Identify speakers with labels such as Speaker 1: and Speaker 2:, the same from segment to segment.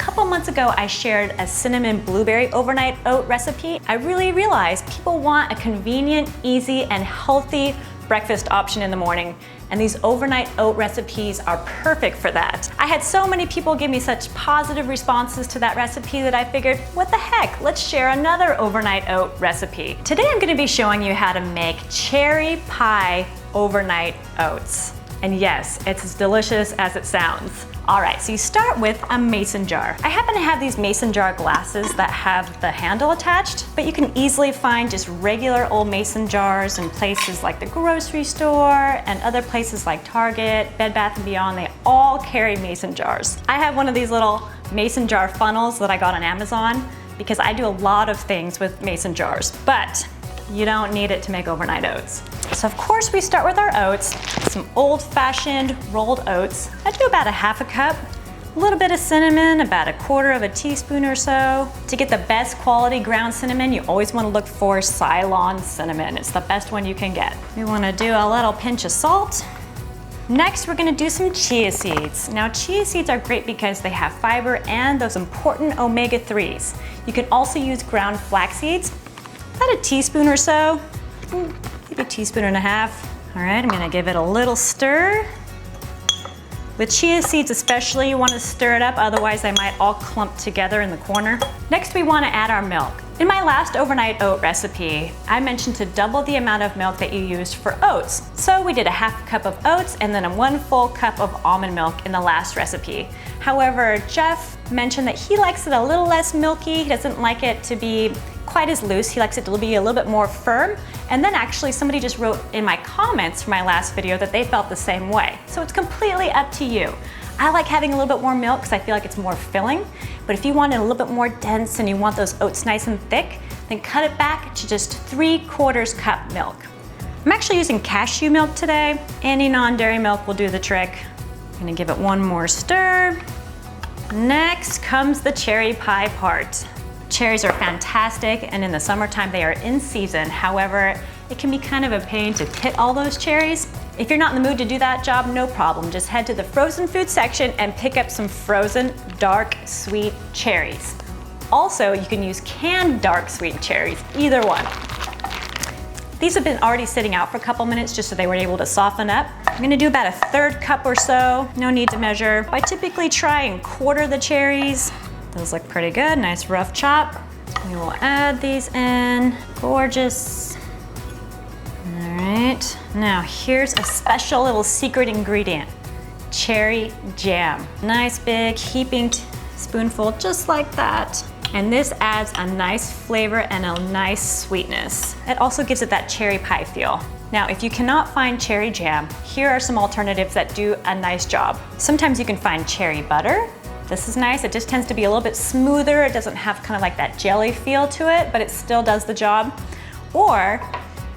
Speaker 1: couple months ago, I shared a cinnamon blueberry overnight oat recipe. I really realized people want a convenient, easy, and healthy breakfast option in the morning, and these overnight oat recipes are perfect for that. I had so many people give me such positive responses to that recipe that I figured, what the heck, let's share another overnight oat recipe. Today I'm gonna be showing you how to make cherry pie overnight oats. And yes, it's as delicious as it sounds. All right, so you start with a mason jar. I happen to have these mason jar glasses that have the handle attached, but you can easily find just regular old mason jars in places like the grocery store and other places like Target, Bed Bath & Beyond. They all carry mason jars. I have one of these little mason jar funnels that I got on Amazon because I do a lot of things with mason jars, but you don't need it to make overnight oats. So of course we start with our oats, some old-fashioned rolled oats. I do about 1/2 cup, a little bit of cinnamon, about 1/4 teaspoon or so. To get the best quality ground cinnamon, you always want to look for Ceylon cinnamon. It's the best one you can get. We want to do a little pinch of salt. Next, we're going to do some chia seeds. Now, chia seeds are great because they have fiber and those important omega-3s. You can also use ground flax seeds, about 1 teaspoon or so, maybe 1.5 teaspoons. All right, I'm gonna give it a little stir. With chia seeds especially, you wanna stir it up, otherwise they might all clump together in the corner. Next, we wanna add our milk. In my last overnight oat recipe, I mentioned to double the amount of milk that you used for oats. So we did 1/2 cup of oats and then 1 full cup of almond milk in the last recipe. However, Jeff mentioned that he likes it a little less milky. He doesn't like it to be quite as loose. He likes it to be a little bit more firm. And then actually somebody just wrote in my comments for my last video that they felt the same way. So it's completely up to you. I like having a little bit more milk because I feel like it's more filling. But if you want it a little bit more dense and you want those oats nice and thick, then cut it back to just 3/4 cup milk. I'm actually using cashew milk today. Any non-dairy milk will do the trick. I'm gonna give it one more stir. Next comes the cherry pie part. Cherries are fantastic, and in the summertime they are in season. However, it can be kind of a pain to pit all those cherries. If you're not in the mood to do that job, no problem. Just head to the frozen food section and pick up some frozen dark sweet cherries. Also, you can use canned dark sweet cherries, either one. These have been already sitting out for a couple minutes just so they were able to soften up. I'm gonna do about 1/3 cup or so. No need to measure. I typically try and quarter the cherries. Those look pretty good, nice rough chop. We will add these in, gorgeous. All right, now here's a special little secret ingredient, cherry jam. Nice big heaping spoonful, just like that. And this adds a nice flavor and a nice sweetness. It also gives it that cherry pie feel. Now, if you cannot find cherry jam, here are some alternatives that do a nice job. Sometimes you can find cherry butter. This is nice, it just tends to be a little bit smoother. It doesn't have kind of like that jelly feel to it, but it still does the job. Or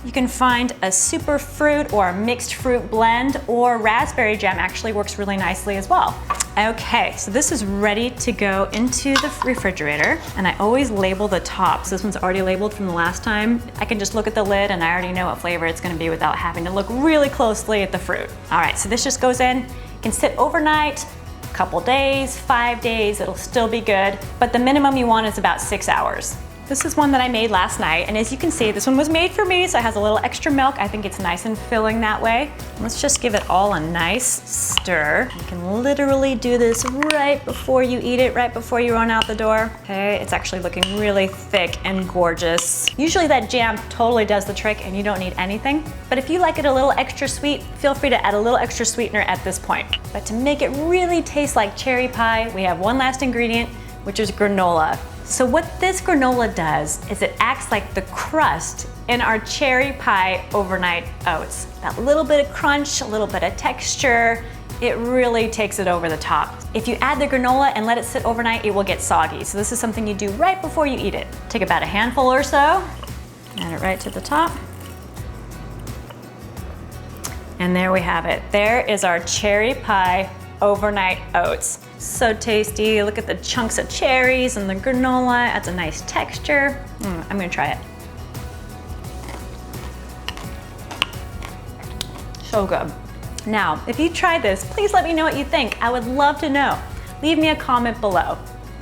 Speaker 1: you can find a super fruit or a mixed fruit blend, or raspberry jam actually works really nicely as well. Okay, so this is ready to go into the refrigerator, and I always label the tops. This one's already labeled from the last time. I can just look at the lid and I already know what flavor it's gonna be without having to look really closely at the fruit. All right, so this just goes in, it can sit overnight, couple days, 5 days, it'll still be good, but the minimum you want is about 6 hours. This is one that I made last night, and as you can see, this one was made for me, so it has a little extra milk. I think it's nice and filling that way. Let's just give it all a nice stir. You can literally do this right before you eat it, right before you run out the door. Okay, it's actually looking really thick and gorgeous. Usually that jam totally does the trick and you don't need anything, but if you like it a little extra sweet, feel free to add a little extra sweetener at this point. But to make it really taste like cherry pie, we have one last ingredient, which is granola. So what this granola does is it acts like the crust in our cherry pie overnight oats. That little bit of crunch, a little bit of texture, it really takes it over the top. If you add the granola and let it sit overnight, it will get soggy. So this is something you do right before you eat it. Take about a handful or so, add it right to the top. And there we have it. There is our cherry pie overnight oats. So tasty. Look at the chunks of cherries and the granola. Adds a nice texture. I'm gonna try it. So good. Now, if you try this, please let me know what you think. I would love to know. Leave me a comment below.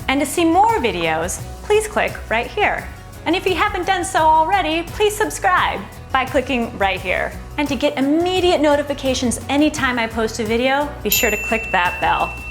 Speaker 1: And to see more videos, please click right here. And if you haven't done so already, please subscribe by clicking right here. And to get immediate notifications anytime I post a video, be sure to click that bell.